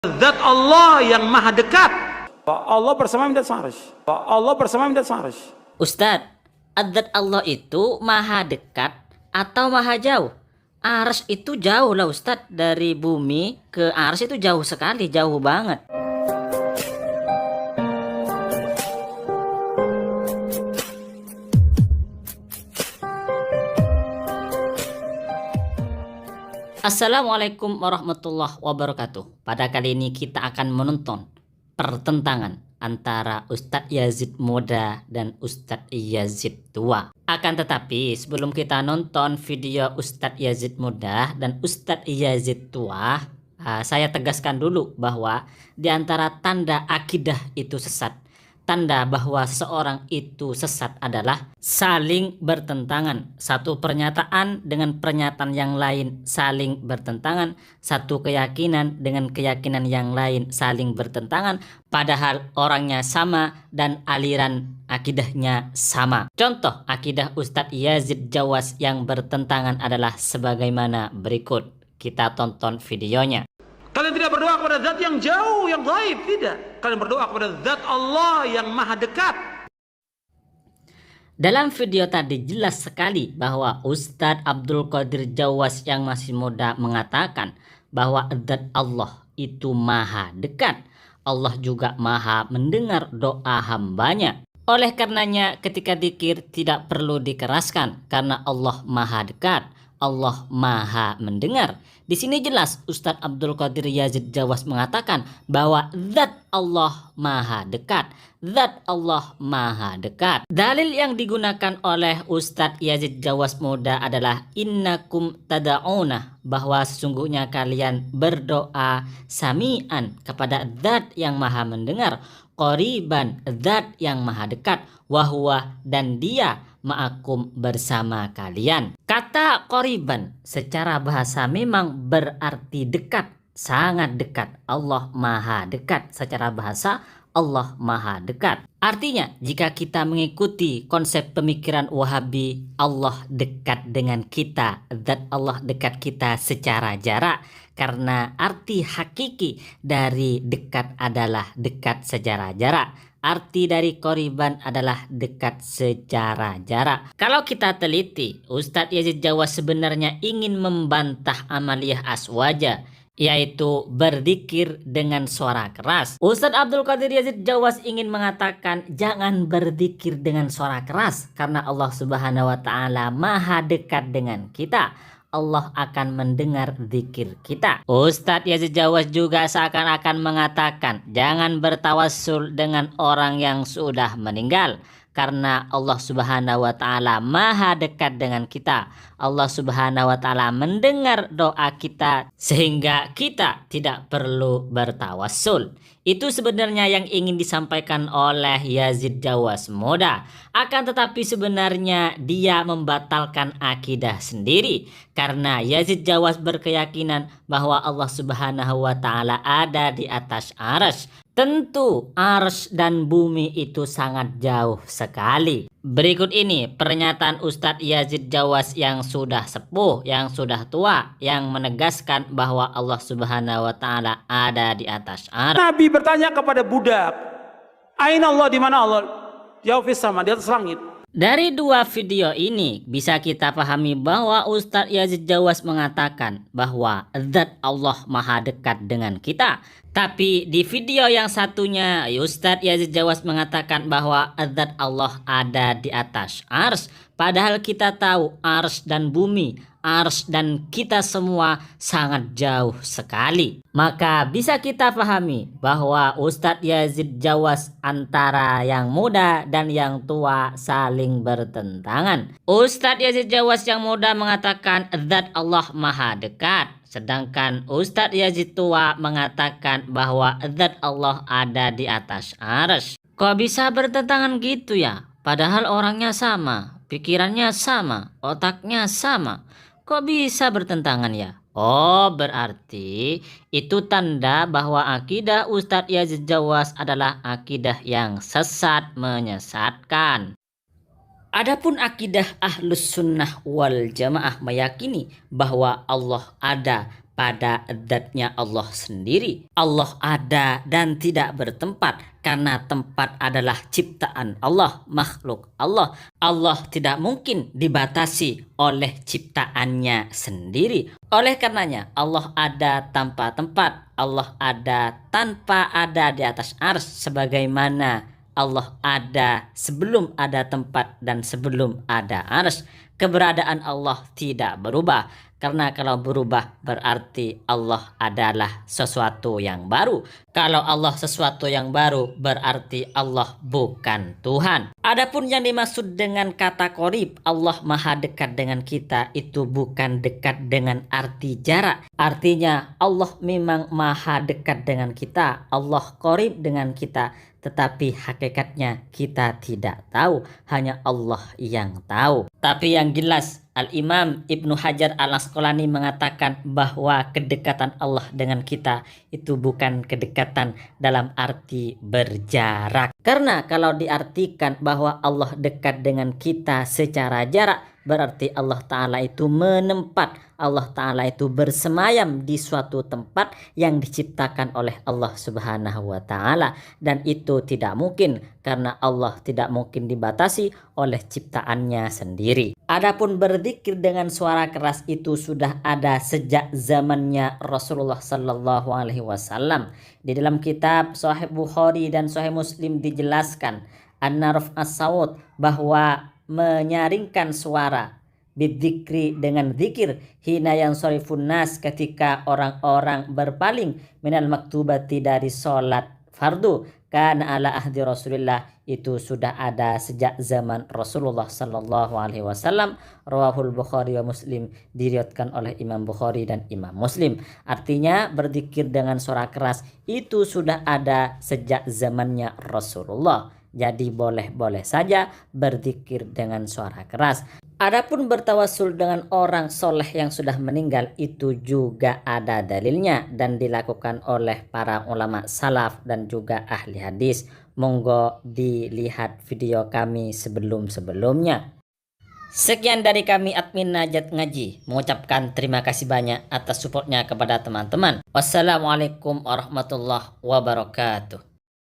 Zat Allah yang maha dekat. Allah bersama di atas arsy. Allah bersama di atas arsy. Ustadz, zat Allah itu maha dekat atau maha jauh? Arsy itu jauh lah Ustadz, dari bumi ke arsy itu jauh sekali, jauh banget. Assalamualaikum warahmatullahi wabarakatuh. Pada kali ini kita akan menonton pertentangan antara Ustadz Yazid Muda dan Ustadz Yazid Tua. Akan tetapi sebelum kita nonton video Ustadz Yazid Muda dan Ustadz Yazid Tua, saya tegaskan dulu bahwa di antara tanda akidah itu sesat, tanda bahwa seseorang itu sesat adalah saling bertentangan. Satu pernyataan dengan pernyataan yang lain saling bertentangan. Satu keyakinan dengan keyakinan yang lain saling bertentangan. Padahal orangnya sama dan aliran akidahnya sama. Contoh akidah Ustadz Yazid Jawas yang bertentangan adalah sebagaimana berikut. Kita tonton videonya. Kalian tidak berdoa kepada zat yang jauh, yang gaib, tidak. Kalian berdoa kepada zat Allah yang maha dekat. Dalam video tadi jelas sekali bahwa Ustadz Abdul Qadir Jawas yang masih muda mengatakan bahwa zat Allah itu maha dekat. Allah juga maha mendengar doa hambanya. Oleh karenanya ketika dzikir tidak perlu dikeraskan karena Allah maha dekat. Allah maha mendengar. Di sini jelas Ustadz Abdul Qadir Yazid Jawas mengatakan bahwa zat Allah maha dekat. Zat Allah maha dekat. Dalil yang digunakan oleh Ustadz Yazid Jawas Muda adalah innakum tada'una, bahwa sesungguhnya kalian berdoa sami'an kepada zat yang maha mendengar, qoriban zat yang maha dekat, wahwa dan dia ma'akum bersama kalian. Kata qoriban secara bahasa memang berarti dekat, sangat dekat. Allah maha dekat. Secara bahasa Allah maha dekat. Artinya jika kita mengikuti konsep pemikiran Wahabi, Allah dekat dengan kita, zat Allah dekat kita secara jarak. Karena arti hakiki dari dekat adalah dekat secara jarak. Arti dari qoriban adalah dekat secara jarak. Kalau kita teliti, Ustadz Yazid Jawas sebenarnya ingin membantah amaliyah aswaja, yaitu berzikir dengan suara keras. Ustadz Abdul Qadir Yazid Jawas ingin mengatakan jangan berzikir dengan suara keras karena Allah Subhanahu wa taala maha dekat dengan kita. Allah akan mendengar zikir kita. Ustadz Yazid Jawas juga seakan-akan mengatakan jangan bertawassul dengan orang yang sudah meninggal karena Allah Subhanahu wa taala maha dekat dengan kita. Allah Subhanahu wa taala mendengar doa kita sehingga kita tidak perlu bertawassul. Itu sebenarnya yang ingin disampaikan oleh Yazid Jawas Muda. Akan tetapi sebenarnya dia membatalkan akidah sendiri. Karena Yazid Jawas berkeyakinan bahwa Allah Subhanahu wa taala ada di atas arsy. Tentu arsy dan bumi itu sangat jauh sekali. Berikut ini pernyataan Ustadz Yazid Jawas yang sudah sepuh, yang sudah tua, yang menegaskan bahwa Allah Subhanahu wa taala ada di atas arsy. Nabi bertanya kepada budak, "Aina Allah?" Di mana Allah? Jawab, "Fis sama," di atas langit. Dari dua video ini bisa kita pahami bahwa Ustadz Yazid Jawas mengatakan bahwa zat Allah maha dekat dengan kita. Tapi di video yang satunya Ustadz Yazid Jawas mengatakan bahwa zat Allah ada di atas arsy. Padahal kita tahu arsy dan bumi, arsy dan kita semua sangat jauh sekali. Maka bisa kita pahami bahwa Ustadz Yazid Jawas antara yang muda dan yang tua saling bertentangan. Ustadz Yazid Jawas yang muda mengatakan zat Allah maha dekat. Sedangkan Ustadz Yazid Tua mengatakan bahwa zat Allah ada di atas arsy. Kok bisa bertentangan gitu ya? Padahal orangnya sama, pikirannya sama, otaknya sama. Kok bisa bertentangan ya? Oh, berarti itu tanda bahwa akidah Ustadz Yazid Jawas adalah akidah yang sesat, menyesatkan. Adapun akidah Ahlus Sunnah wal Jamaah meyakini bahwa Allah ada pada zatnya Allah sendiri. Allah ada dan tidak bertempat karena tempat adalah ciptaan Allah, makhluk Allah. Allah tidak mungkin dibatasi oleh ciptaannya sendiri. Oleh karenanya Allah ada tanpa tempat, Allah ada tanpa ada di atas arsy, sebagaimana Allah ada sebelum ada tempat dan sebelum ada arsy. Keberadaan Allah tidak berubah, karena kalau berubah berarti Allah adalah sesuatu yang baru. Kalau Allah sesuatu yang baru berarti Allah bukan Tuhan. Adapun yang dimaksud dengan kata qorib, Allah maha dekat dengan kita, itu bukan dekat dengan arti jarak. Artinya Allah memang maha dekat dengan kita, Allah qorib dengan kita, tetapi hakikatnya kita tidak tahu, hanya Allah yang tahu. Tapi yang jelas Al-Imam Ibnu Hajar Al-Asqalani mengatakan bahwa kedekatan Allah dengan kita itu bukan kedekatan dalam arti berjarak. Karena kalau diartikan bahwa Allah dekat dengan kita secara jarak, berarti Allah Ta'ala itu menempat, Allah Ta'ala itu bersemayam di suatu tempat yang diciptakan oleh Allah Subhanahu wa Ta'ala, dan itu tidak mungkin karena Allah tidak mungkin dibatasi oleh ciptaannya sendiri. Adapun berzikir dengan suara keras itu sudah ada sejak zamannya Rasulullah Sallallahu Alaihi Wasallam. Di dalam kitab Sahih Bukhari dan Sahih Muslim dijelaskan anna raf'as saut, bahwa menyaringkan suara bidzikri dengan zikir, hina yang sorifun nas, ketika orang-orang berpaling, minal maktubati dari sholat fardu, kana ala ahdi Rasulillah, itu sudah ada sejak zaman Rasulullah Sallallahu Alaihi Wasallam. Rawahul Bukhari wa Muslim, diriwayatkan oleh Imam Bukhari dan Imam Muslim. Artinya berzikir dengan suara keras itu sudah ada sejak zamannya Rasulullah. Jadi boleh-boleh saja berzikir dengan suara keras. Adapun bertawasul dengan orang soleh yang sudah meninggal itu juga ada dalilnya dan dilakukan oleh para ulama salaf dan juga ahli hadis. Monggo dilihat video kami sebelum-sebelumnya. Sekian dari kami admin Najat Ngaji, mengucapkan terima kasih banyak atas supportnya kepada teman-teman. Wassalamualaikum warahmatullahi wabarakatuh.